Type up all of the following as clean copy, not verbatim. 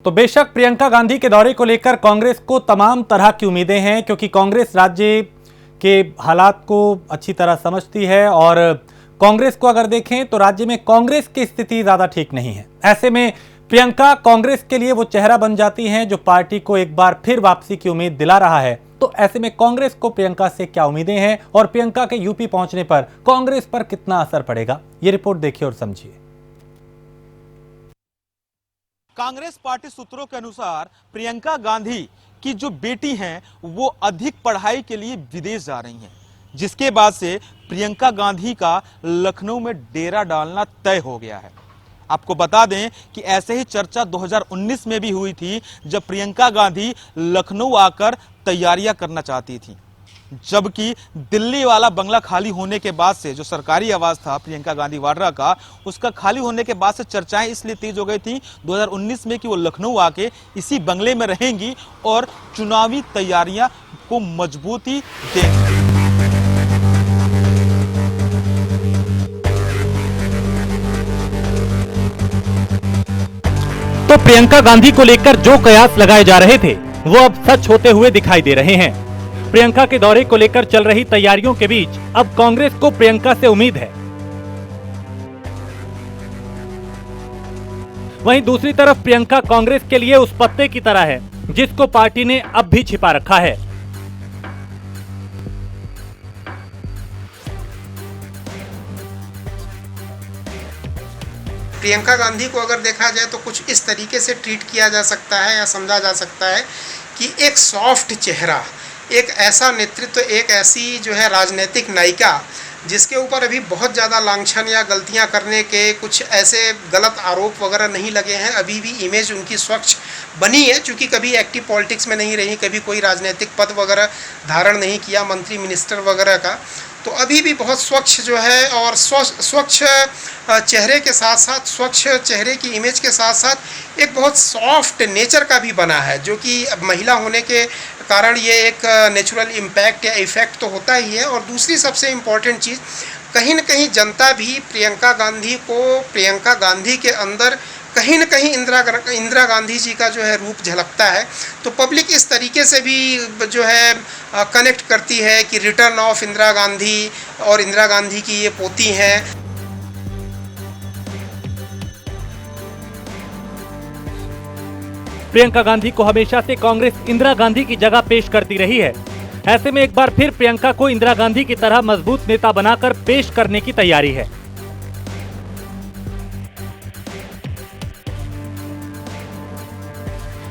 तो बेशक प्रियंका गांधी के दौरे को लेकर कांग्रेस को तमाम तरह की उम्मीदें हैं, क्योंकि कांग्रेस राज्य के हालात को अच्छी तरह समझती है और कांग्रेस को अगर देखें तो राज्य में कांग्रेस की स्थिति ज्यादा ठीक नहीं है। ऐसे में प्रियंका कांग्रेस के लिए वो चेहरा बन जाती हैं जो पार्टी को एक बार फिर वापसी की उम्मीद दिला रहा है। तो ऐसे में कांग्रेस को प्रियंका से क्या उम्मीदें हैं और प्रियंका के यूपी पहुंचने पर कांग्रेस पर कितना असर पड़ेगा, ये रिपोर्ट देखिए और समझिए। कांग्रेस पार्टी सूत्रों के अनुसार प्रियंका गांधी की जो बेटी हैं वो अधिक पढ़ाई के लिए विदेश जा रही हैं, जिसके बाद से प्रियंका गांधी का लखनऊ में डेरा डालना तय हो गया है। आपको बता दें कि ऐसे ही चर्चा 2019 में भी हुई थी, जब प्रियंका गांधी लखनऊ आकर तैयारियां करना चाहती थी, जबकि दिल्ली वाला बंगला खाली होने के बाद से जो सरकारी आवास था प्रियंका गांधी वाड्रा का, उसका खाली होने के बाद से चर्चाएं इसलिए तेज हो गई थी 2019 में कि वो लखनऊ आके इसी बंगले में रहेंगी और चुनावी तैयारियां को मजबूती देंगी। तो प्रियंका गांधी को लेकर जो कयास लगाए जा रहे थे वो अब सच होते हुए दिखाई दे रहे हैं। प्रियंका के दौरे को लेकर चल रही तैयारियों के बीच अब कांग्रेस को प्रियंका से उम्मीद है। वहीं दूसरी तरफ प्रियंका कांग्रेस के लिए उस पत्ते की तरह है जिसको पार्टी ने अब भी छिपा रखा है। प्रियंका गांधी को अगर देखा जाए तो कुछ इस तरीके से ट्रीट किया जा सकता है या समझा जा सकता है कि एक सॉफ्ट चेहरा, एक ऐसा नेतृत्व, एक ऐसी जो है राजनीतिक नायिका जिसके ऊपर अभी बहुत ज़्यादा लांछन या गलतियां करने के कुछ ऐसे गलत आरोप वगैरह नहीं लगे हैं। अभी भी इमेज उनकी स्वच्छ बनी है, चूँकि कभी एक्टिव पॉलिटिक्स में नहीं रही, कभी कोई राजनीतिक पद वगैरह धारण नहीं किया, मंत्री मिनिस्टर वगैरह का, तो अभी भी बहुत स्वच्छ जो है और स्वच्छ चेहरे के साथ साथ, स्वच्छ चेहरे की इमेज के साथ साथ एक बहुत सॉफ्ट नेचर का भी बना है, जो कि महिला होने के कारण ये एक नेचुरल इम्पैक्ट या इफ़ेक्ट तो होता ही है। और दूसरी सबसे इम्पॉर्टेंट चीज़, कहीं न कहीं जनता भी प्रियंका गांधी को, प्रियंका गांधी के अंदर कहीं न कहीं इंदिरा गांधी जी का जो है रूप झलकता है। तो पब्लिक इस तरीके से भी जो है कनेक्ट करती है कि रिटर्न ऑफ इंदिरा गांधी, और इंदिरा गांधी की ये पोती हैं। प्रियंका गांधी को हमेशा से कांग्रेस इंदिरा गांधी की जगह पेश करती रही है। ऐसे में एक बार फिर प्रियंका को इंदिरा गांधी की तरह मजबूत नेता बनाकर पेश करने की तैयारी है।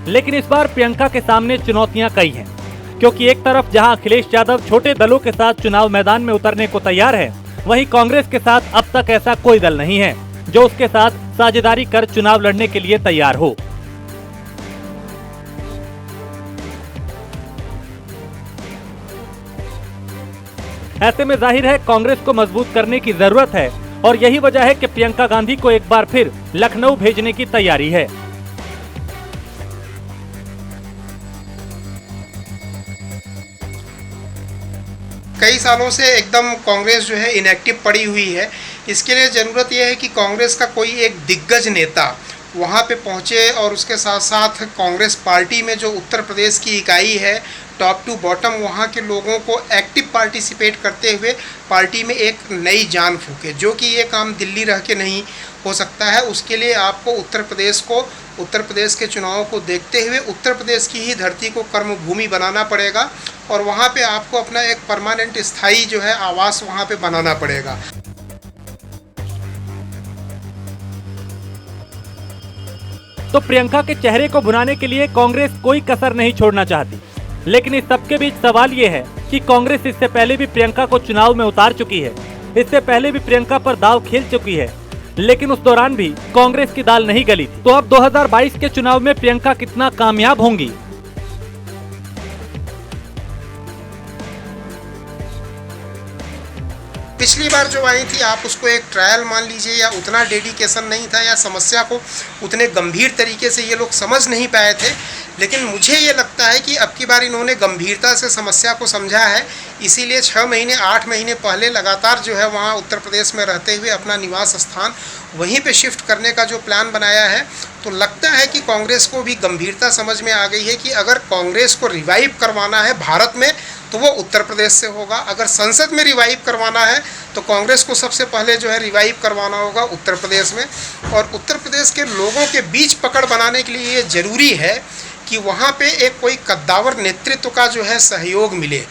लेकिन इस बार प्रियंका के सामने चुनौतियां कई हैं, क्योंकि एक तरफ जहां अखिलेश यादव छोटे दलों के साथ चुनाव मैदान में उतरने को तैयार है, वहीं कांग्रेस के साथ अब तक ऐसा कोई दल नहीं है जो उसके साथ साझेदारी कर चुनाव लड़ने के लिए तैयार हो। ऐसे में जाहिर है कांग्रेस को मजबूत करने की जरूरत है और यही वजह है कि प्रियंका गांधी को एक बार फिर लखनऊ भेजने की तैयारी है। कई सालों से एकदम कांग्रेस जो है इनएक्टिव पड़ी हुई है। इसके लिए ज़रूरत यह है कि कांग्रेस का कोई एक दिग्गज नेता वहाँ पे पहुँचे और उसके साथ साथ कांग्रेस पार्टी में जो उत्तर प्रदेश की इकाई है, टॉप टू बॉटम, वहाँ के लोगों को एक्टिव पार्टिसिपेट करते हुए पार्टी में एक नई जान फूके, जो कि ये काम दिल्ली रह के नहीं हो सकता है। उसके लिए आपको उत्तर प्रदेश के चुनावों को देखते हुए उत्तर प्रदेश की ही धरती को कर्मभूमि बनाना पड़ेगा और वहाँ पे आपको अपना एक परमानेंट स्थायी जो है आवास वहाँ पे बनाना पड़ेगा। तो प्रियंका के चेहरे को भुनाने के लिए कांग्रेस कोई कसर नहीं छोड़ना चाहती, लेकिन इस सबके बीच सवाल ये है कि कांग्रेस इससे पहले भी प्रियंका को चुनाव में उतार चुकी है, इससे पहले भी प्रियंका पर दाव खेल चुकी है, लेकिन उस दौरान भी कांग्रेस की दाल नहीं गली थी। तो अब 2022 के चुनाव में प्रियंका कितना कामयाब होंगी? पिछली बार जो आई थी आप उसको एक ट्रायल मान लीजिए, या उतना डेडिकेशन नहीं था, या समस्या को उतने गंभीर तरीके से ये लोग समझ नहीं पाए थे। लेकिन मुझे ये लगता है कि अब की बार इन्होंने गंभीरता से समस्या को समझा है, इसीलिए 6 महीने 8 महीने पहले लगातार जो है वहाँ उत्तर प्रदेश में रहते हुए अपना निवास स्थान वहीं पे शिफ्ट करने का जो प्लान बनाया है। तो लगता है कि कांग्रेस को भी गंभीरता समझ में आ गई है कि अगर कांग्रेस को रिवाइव करवाना है भारत में तो वो उत्तर प्रदेश से होगा, अगर संसद में रिवाइव करवाना है तो कांग्रेस को सबसे पहले जो है रिवाइव करवाना होगा उत्तर प्रदेश में। और उत्तर प्रदेश के लोगों के बीच पकड़ बनाने के लिए ये ज़रूरी है कि वहाँ पे एक कोई कद्दावर नेतृत्व का जो है सहयोग मिले।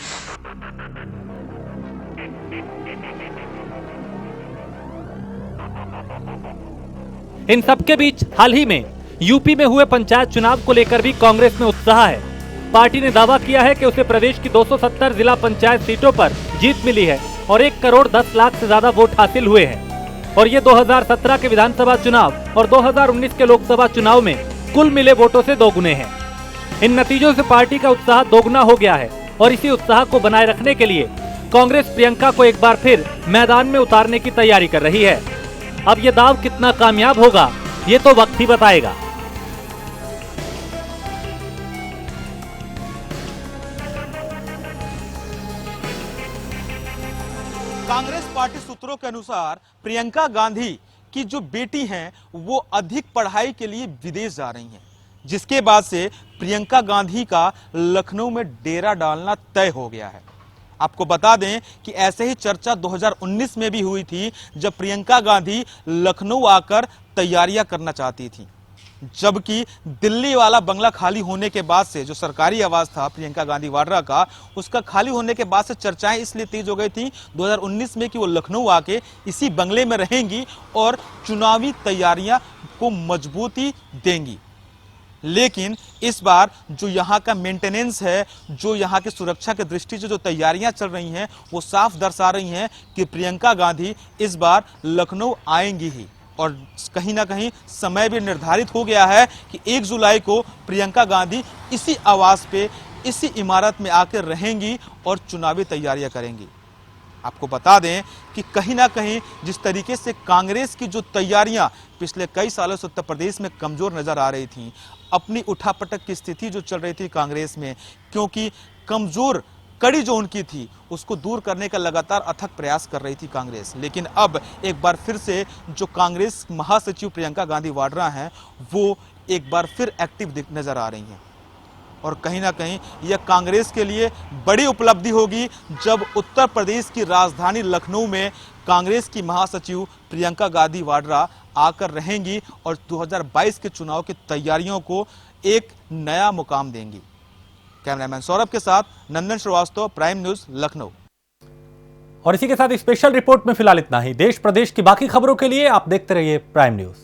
इन सबके बीच हाल ही में यूपी में हुए पंचायत चुनाव को लेकर भी कांग्रेस में उत्साह है। पार्टी ने दावा किया है कि उसे प्रदेश की 270 जिला पंचायत सीटों पर जीत मिली है और 1 करोड़ 10 लाख से ज्यादा वोट हासिल हुए हैं। और ये 2017 के विधानसभा चुनाव और 2019 के लोकसभा चुनाव में कुल मिले वोटों से दोगुने हैं। इन नतीजों से पार्टी का उत्साह दोगुना हो गया है और इसी उत्साह को बनाए रखने के लिए कांग्रेस प्रियंका को एक बार फिर मैदान में उतारने की तैयारी कर रही है। अब ये दाव कितना कामयाब होगा ये तो वक्त ही बताएगा। कांग्रेस पार्टी सूत्रों के अनुसार प्रियंका गांधी की जो बेटी हैं वो अधिक पढ़ाई के लिए विदेश जा रही हैं, जिसके बाद से प्रियंका गांधी का लखनऊ में डेरा डालना तय हो गया है। आपको बता दें कि ऐसे ही चर्चा 2019 में भी हुई थी, जब प्रियंका गांधी लखनऊ आकर तैयारियां करना चाहती थी, जबकि दिल्ली वाला बंगला खाली होने के बाद से जो सरकारी आवास था प्रियंका गांधी वाड्रा का, उसका खाली होने के बाद से चर्चाएं इसलिए तेज हो गई थी 2019 में कि वो लखनऊ आके इसी बंगले में रहेंगी और चुनावी तैयारियां को मजबूती देंगी। लेकिन इस बार जो यहाँ का मेंटेनेंस है, जो यहाँ की सुरक्षा की दृष्टि से जो तैयारियां चल रही हैं, वो साफ दर्शा रही हैं कि प्रियंका गांधी इस बार लखनऊ आएंगी ही। और कहीं ना कहीं समय भी निर्धारित हो गया है कि 1 जुलाई को प्रियंका गांधी इसी आवास पे, इसी इमारत में आकर रहेंगी और चुनावी तैयारियां करेंगी। आपको बता दें कि कहीं ना कहीं जिस तरीके से कांग्रेस की जो तैयारियां पिछले कई सालों से उत्तर प्रदेश में कमजोर नजर आ रही थी, अपनी उठापटक की स्थिति जो चल रही थी कांग्रेस में, क्योंकि कमजोर कड़ी जो उनकी थी उसको दूर करने का लगातार अथक प्रयास कर रही थी कांग्रेस। लेकिन अब एक बार फिर से जो कांग्रेस महासचिव प्रियंका गांधी वाड्रा हैं, वो एक बार फिर एक्टिव नजर आ रही हैं। और कहीं ना कहीं यह कांग्रेस के लिए बड़ी उपलब्धि होगी जब उत्तर प्रदेश की राजधानी लखनऊ में कांग्रेस की महासचिव प्रियंका गांधी वाड्रा आकर रहेंगी और 2022 के चुनाव की तैयारियों को एक नया मुकाम देंगी। कैमरामैन सौरभ के साथ नंदन श्रीवास्तव, प्राइम न्यूज, लखनऊ। और इसी के साथ स्पेशल रिपोर्ट में फिलहाल इतना ही। देश प्रदेश की बाकी खबरों के लिए आप देखते रहिए प्राइम न्यूज।